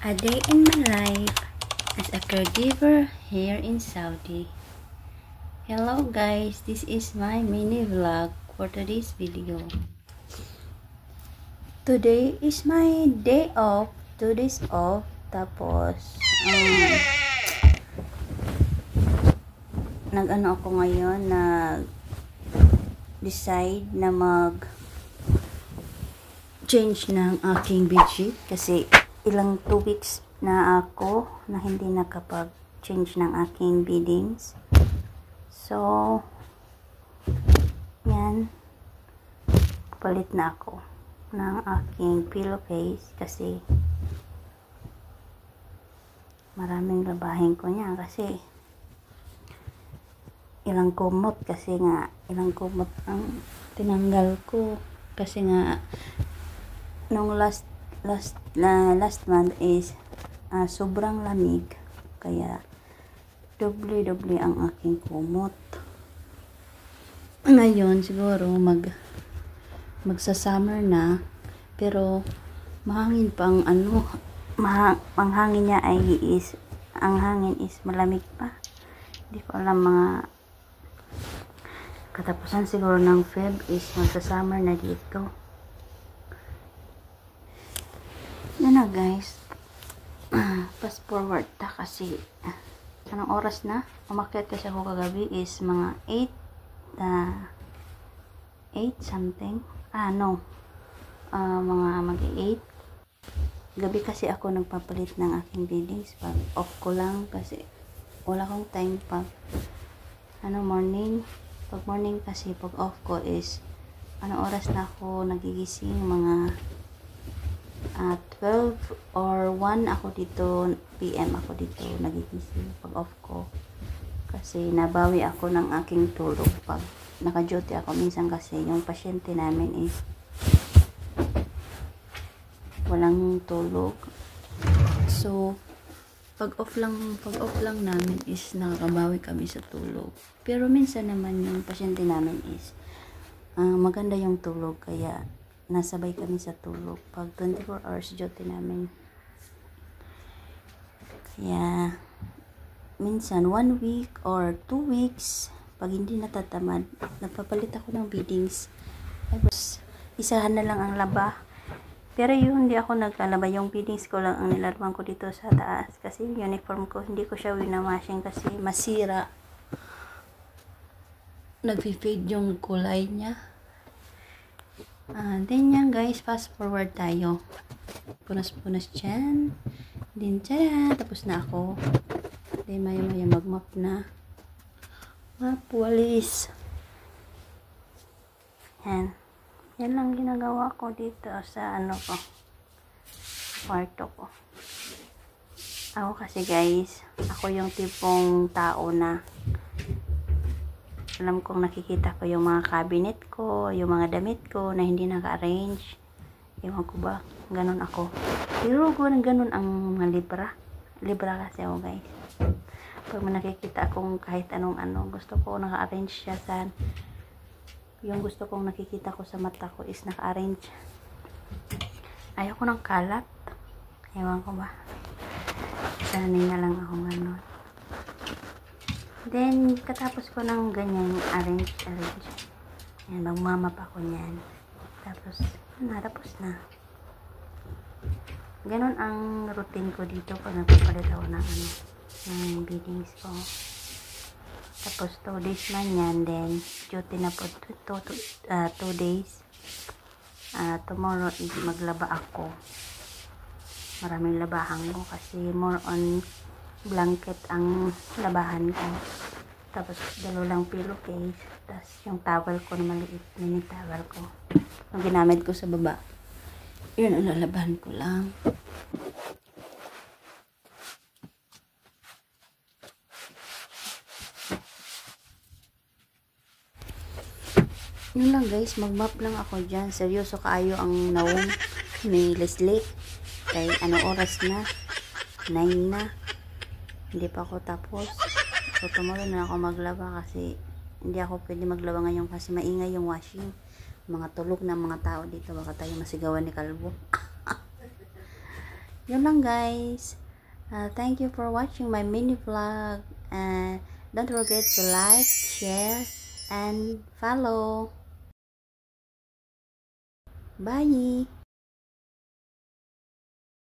A day in my life as a caregiver here in Saudi. Hello guys, this is my mini vlog for today's video. Today is my day off, 2 days off. Tapos nag-ano ako ngayon, decide na change ng aking bedsheet kasi ilang 2 weeks na ako na hindi nakapag-change ng aking beddings. So, yan. Palit na ako ng aking pillowcase kasi maraming labahin ko niya kasi ilang kumot ang tinanggal ko kasi nga nung last month is sobrang lamig kaya doble ang aking kumot. Ngayon siguro magsa-summer na pero mahangin pang ang hangin niya ang hangin is malamig pa. Hindi ko alam, mga katapusan siguro ng Feb is magsa-summer na dito. Yun na guys, fast forward ta kasi anong oras na? Umakyat kasi ako kagabi is mga 8 something, mga mag-8 gabi kasi ako nagpapalit ng aking beddings pag off ko lang kasi wala akong time pag morning. Pag morning kasi pag off ko is oras na ako nagigising, mga 12 or 1 ako dito, PM ako dito nagigising pag off ko kasi nabawi ako ng aking tulog pag naka-duty ako. Minsan kasi yung pasyente namin is walang tulog, so pag off lang namin is nakakabawi kami sa tulog. Pero minsan naman yung pasyente namin is maganda yung tulog kaya nasabay kami sa tulog pag 24 hours duty namin. Kaya minsan 1 week or 2 weeks pag hindi natatamad nagpapalit ako ng beddings. Tapos isahan na lang ang laba, pero yung hindi ako naglalaba, yung beddings ko lang ang nilaruan ko dito sa taas kasi yung uniform ko hindi ko siya winawashing kasi masira, nag-fade yung kulay niya. Then yan guys, fast forward tayo, punas dyan, then tara, tapos na ako. Then maya mag-mop na, walis. Yan lang ginagawa ko dito sa kwarto ko. Ako kasi guys, ako yung tipong tao na alam kong nakikita ko yung mga cabinet ko, yung mga damit ko na hindi naka-arrange. Ewan ko ba, ganun ako. Pero ganun ang mga libra kasi ako guys. Pag nakikita akong kahit anong gusto ko naka-arrange siya yung gusto kong nakikita ko sa mata ko is naka-arrange. Ayaw ko ng kalat. Ewan ko ba. Sanay na lang ako ganun. Then, katapos ko ng ganyan, arrange. Ayan, magmamap ako niyan. Tapos na. Ganun ang routine ko dito pag nagpapalit ako ng beddings ko. Tapos 2 days man yan, then duty na po 2 days. Tomorrow is maglaba ako. Maraming labahan ko kasi more on blanket ang labahan ko. Tapos dalawang pillowcase, tapos yung towel ko na maliit, mini towel ko yung ginamit ko sa baba, yun ang lalabahan ko lang. Yun lang guys, mag-map lang ako dyan. Seryoso kaayo ang nawong ni Leslie kay oras na 9 na, hindi pa ako tapos. So tomorrow na ako maglaba kasi hindi ako pwede maglaba ngayon kasi maingay yung washing. mga tulog ng mga tao dito, baka tayo masigawan ni Kalbo. Yun lang guys. Thank you for watching my mini vlog. And don't forget to like, share, and follow. Bye!